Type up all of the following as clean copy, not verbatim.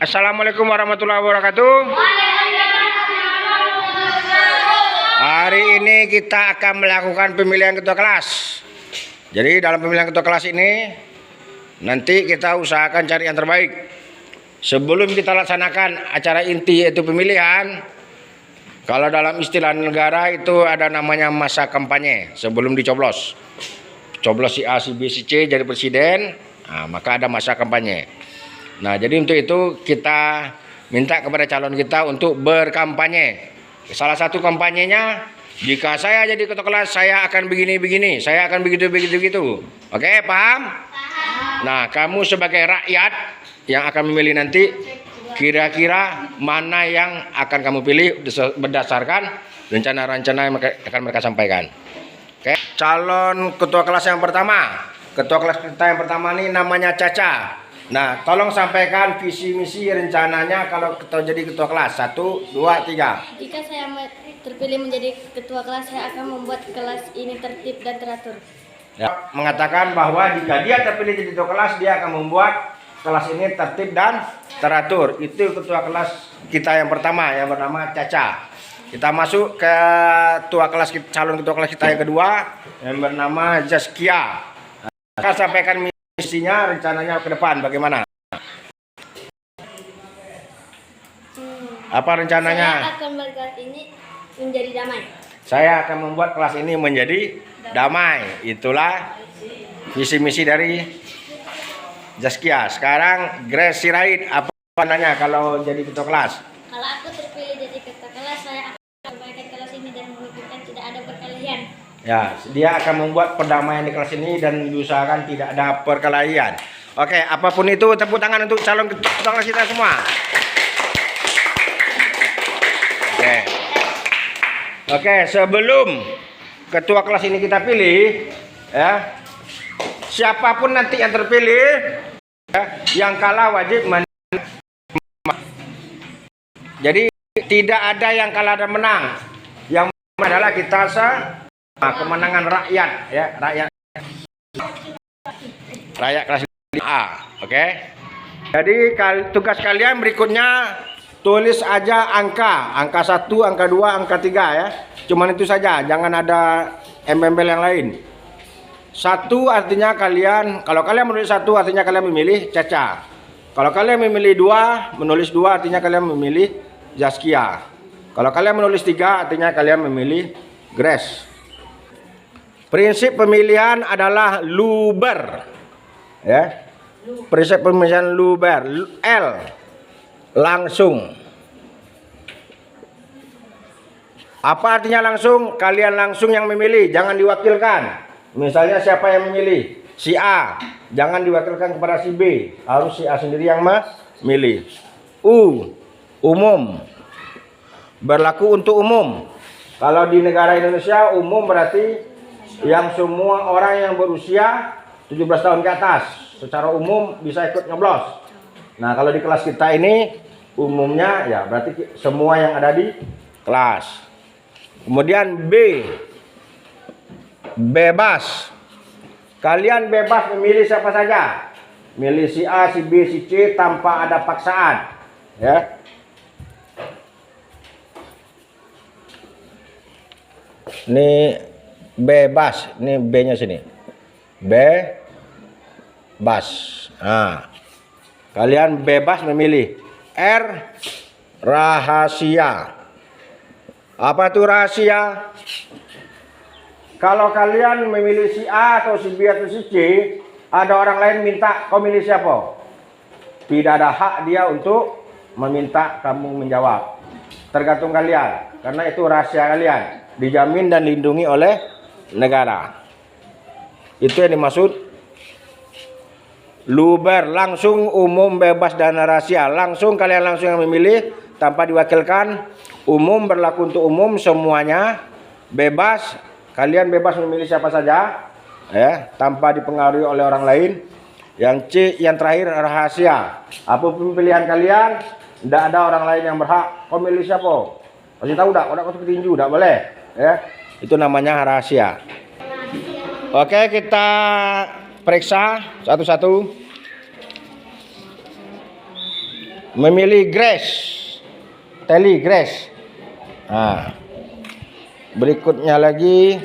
Assalamualaikum warahmatullahi wabarakatuh. Hari ini kita akan melakukan pemilihan ketua kelas. Jadi dalam pemilihan ketua kelas ini nanti kita usahakan cari yang terbaik. Sebelum kita laksanakan acara inti yaitu pemilihan, kalau dalam istilah negara itu ada namanya masa kampanye sebelum dicoblos. Coblos si A, si B, si C jadi presiden, maka ada masa kampanye. Nah, jadi untuk itu kita minta kepada calon kita untuk berkampanye. Salah satu kampanyenya, jika saya jadi ketua kelas, saya akan begini-begini, saya akan begitu-begitu. Oke, paham? Nah, kamu sebagai rakyat yang akan memilih nanti, kira-kira mana yang akan kamu pilih berdasarkan rencana-rencana yang akan mereka sampaikan. Oke, calon ketua kelas yang pertama. Ketua kelas kita yang pertama ini namanya Caca. Nah, tolong sampaikan visi misi rencananya kalau kita jadi ketua kelas. 1, 2, 3. Jika saya terpilih menjadi ketua kelas, saya akan membuat kelas ini tertib dan teratur. Ya, mengatakan bahwa jika dia terpilih jadi ketua kelas, dia akan membuat kelas ini tertib dan teratur. Itu ketua kelas kita yang pertama yang bernama Caca. Kita masuk ke calon ketua kelas kita yang kedua yang bernama Zaskia. Kita sampaikan misinya, rencananya ke depan bagaimana? Apa rencananya? Saya akan membuat kelas ini menjadi damai. Saya akan membuat kelas ini menjadi damai. Itulah visi misi dari Zaskia. Sekarang Grace Sirait, apa nanya kalau jadi ketua kelas? Kalau aku terpilih jadi ketua kelas, saya akan memperbaiki kelas ini dan memikirkan tidak ada perkelahian. Ya, dia akan membuat perdamaian di kelas ini dan diusahakan tidak ada perkelahian. Oke, apapun itu, tepuk tangan untuk calon ketua kelas kita semua. Oke, sebelum ketua kelas ini kita pilih, ya, siapapun nanti yang terpilih, ya, yang kalah wajib jadi tidak ada yang kalah dan menang. Yang adalah kita kemenangan rakyat, ya, rakyat kelas A. Oke. Jadi tugas kalian berikutnya, tulis aja angka 1, angka 2, angka 3 ya. Cuman itu saja, jangan ada embel-embel yang lain. 1 artinya kalian, kalau kalian menulis 1 artinya kalian memilih Caca. Kalau kalian memilih 2, menulis 2 artinya kalian memilih Zaskia. Kalau kalian menulis 3 artinya kalian memilih Grace. Prinsip pemilihan adalah luber. Ya. Prinsip pemilihan luber. L. Langsung. Apa artinya langsung? Kalian langsung yang memilih, jangan diwakilkan. Misalnya siapa yang memilih? Si A, jangan diwakilkan kepada si B, harus si A sendiri yang memilih. U, umum. Berlaku untuk umum. Kalau di negara Indonesia umum berarti yang semua orang yang berusia 17 tahun ke atas secara umum bisa ikut nyoblos. Nah, kalau di kelas kita ini umumnya ya berarti semua yang ada di kelas. Kemudian B, bebas. Kalian bebas memilih siapa saja. Milih si A, si B, si C tanpa ada paksaan. Ya. Ini bebas. Ini B-nya sini. Bebas. Nah. Kalian bebas memilih. R, rahasia. Apa itu rahasia? Kalau kalian memilih si A atau si B atau si C, ada orang lain minta kau milih siapa? Tidak ada hak dia untuk meminta kamu menjawab. Tergantung kalian, karena itu rahasia kalian, dijamin dan dilindungi oleh negara. Itu yang dimaksud luber, langsung, umum, bebas dan rahasia. Langsung kalian langsung yang memilih tanpa diwakilkan. Umum berlaku untuk umum semuanya. Bebas, kalian bebas memilih siapa saja ya, tanpa dipengaruhi oleh orang lain. Yang C, yang terakhir rahasia. Apapun pilihan kalian, tidak ada orang lain yang berhak kau milih siapa. Kasih tahu dak, kau ketinju, tidak boleh ya. Itu namanya rahasia. Oke, kita periksa satu-satu. memilih Grace, Teli Grace. Nah, berikutnya lagi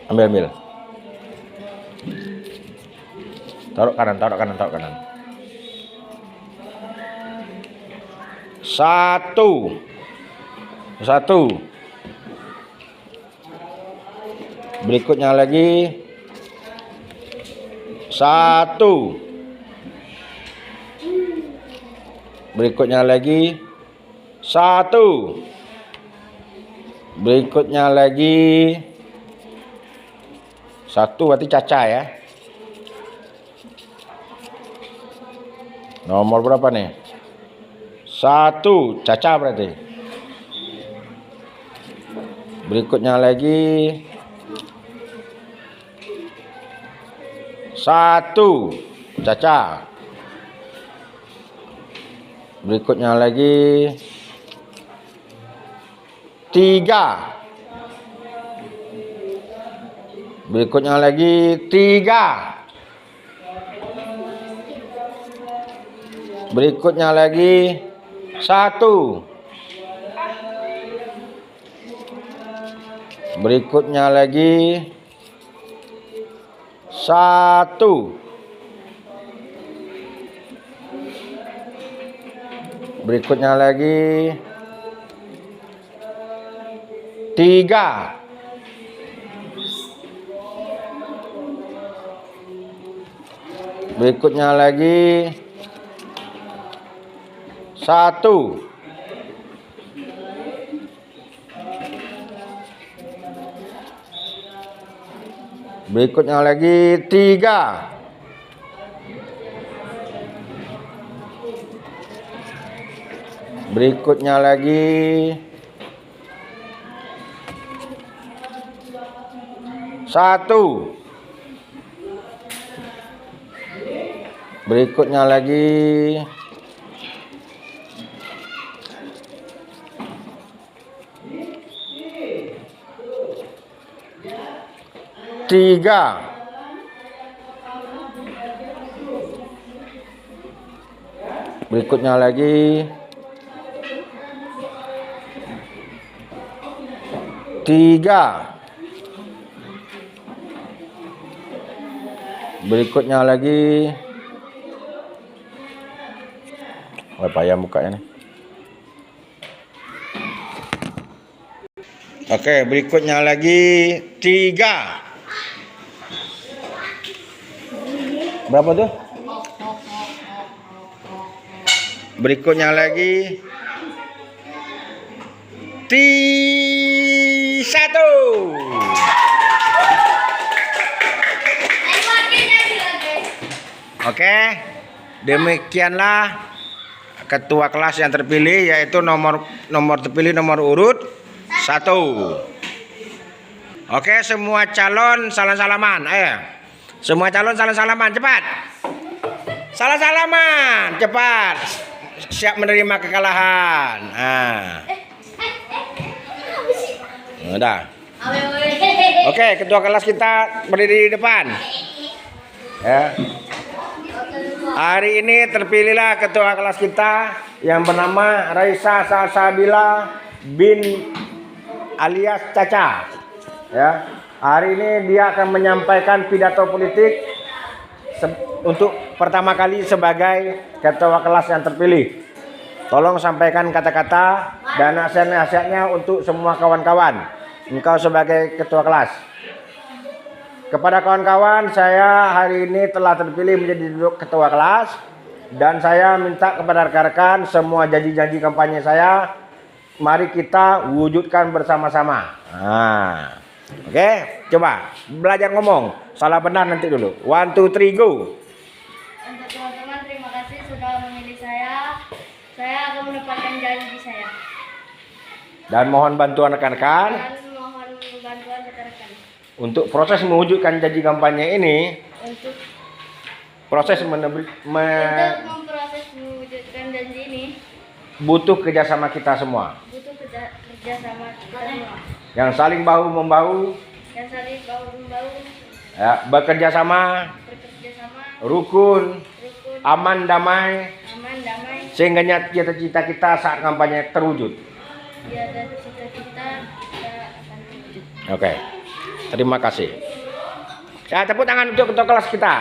ambil. Taruh kanan. Satu. Berikutnya lagi. Satu. Berikutnya lagi. Satu. Berikutnya lagi. Satu berarti Caca ya. Nomor berapa nih? Satu, Caca berarti. Berikutnya lagi. Satu, Caca. Berikutnya lagi. Tiga. Berikutnya lagi. Tiga. Berikutnya lagi. Satu. Berikutnya lagi. Satu. Berikutnya lagi. Tiga. Berikutnya lagi. Satu. Berikutnya lagi. Tiga. Berikutnya lagi. Satu. Berikutnya lagi. Tiga. Berikutnya lagi. Tiga. Berikutnya lagi. Wah, payah mukanya nih. Oke, berikutnya lagi. Tiga. Berapa tuh? Berikutnya lagi. Satu. Oke, demikianlah ketua kelas yang terpilih, yaitu nomor terpilih nomor urut 1. Oke, semua calon salam-salaman. Ayo. Semua calon salam-salaman, cepat. Salam-salaman, cepat. Siap menerima kekalahan. Nah. Udah. Oke, ketua kelas kita berdiri di depan. Ya. Hari ini terpilihlah ketua kelas kita yang bernama Raisa Salsabila bin alias Caca. Ya. Hari ini dia akan menyampaikan pidato politik untuk pertama kali sebagai ketua kelas yang terpilih. Tolong sampaikan kata-kata dan nasihat-nasihatnya untuk semua kawan-kawan. Engkau sebagai ketua kelas. Kepada kawan-kawan, saya hari ini telah terpilih menjadi ketua kelas. Dan saya minta kepada rekan-rekan semua janji-janji kampanye saya, mari kita wujudkan bersama-sama. Nah, oke, coba belajar ngomong. Salah benar nanti dulu. 1, 2, 3, go. Untuk teman-teman, terima kasih sudah memilih saya. Saya akan menepatkan janji saya. Dan mohon bantuan rekan-rekan Dan mohon bantuan rekan-rekan. untuk proses mewujudkan janji kampanye ini. Untuk Proses memproses mewujudkan janji ini butuh kerjasama kita semua. butuh kerjasama kita semua. Yang saling bahu-membahu, Yang saling bahu-membahu, ya, bekerja sama, bekerja sama, rukun, rukun, aman damai, sehingga cita-cita kita saat kampanye terwujud. biar dan cita-cita kita akan terwujud. Oke, terima kasih. Ya, tepuk tangan untuk ketua kelas kita.